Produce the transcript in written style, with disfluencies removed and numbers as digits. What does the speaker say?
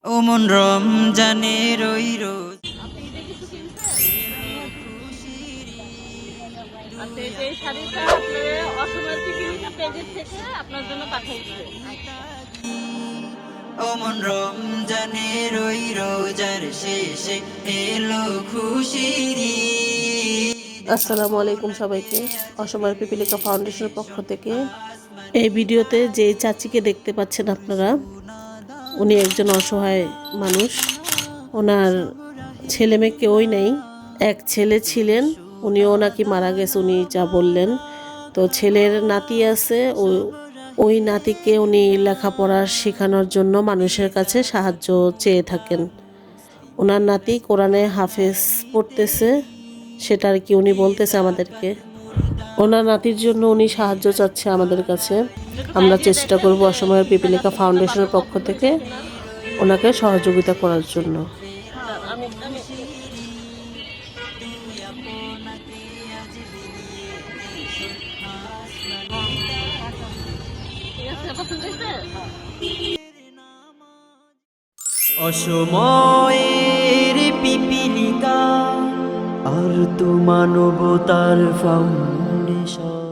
ও মন রমজানের ওই রোজ আচ্ছা, এই শাড়িটা আপনার অসমের পিপিলিকা পেজের থেকে আপনার জন্য পাঠাইছে। ও মন রমজানের ওই রোজার শেষে এলো খুশির ঈদ। আসসালামু আলাইকুম সবাইকে। অসময়ের পিপিলিকা ফাউন্ডেশনের পক্ষ থেকে এই ভিডিওতে যে চাচিকে দেখতে পাচ্ছেন আপনারা, উনি একজন অসহায় মানুষ। ওনার ছেলে মেয়ে কেউই নেই। এক ছেলে ছিলেন, উনিও নাকি মারা গেছে, উনি যা বললেন। তো ছেলের নাতি আছে, ওই নাতিকে উনি লেখাপড়া শেখানোর জন্য মানুষের কাছে সাহায্য চেয়ে থাকেন। ওনার নাতি কোরআনে হাফেজ পড়তেছে, সেটা আর কি উনি বলতেছে আমাদেরকে। ওনার নাতির জন্য উনি সাহায্য চাচ্ছে আমাদের কাছে। আমরা চেষ্টা করব অসময়ের পিপিলিকা ফাউন্ডেশনের পক্ষ থেকে ওনাকে সহযোগিতা করার জন্য। অসময়ের পিপিলিকা আর তো মানবতার ফাউন্ডেশন।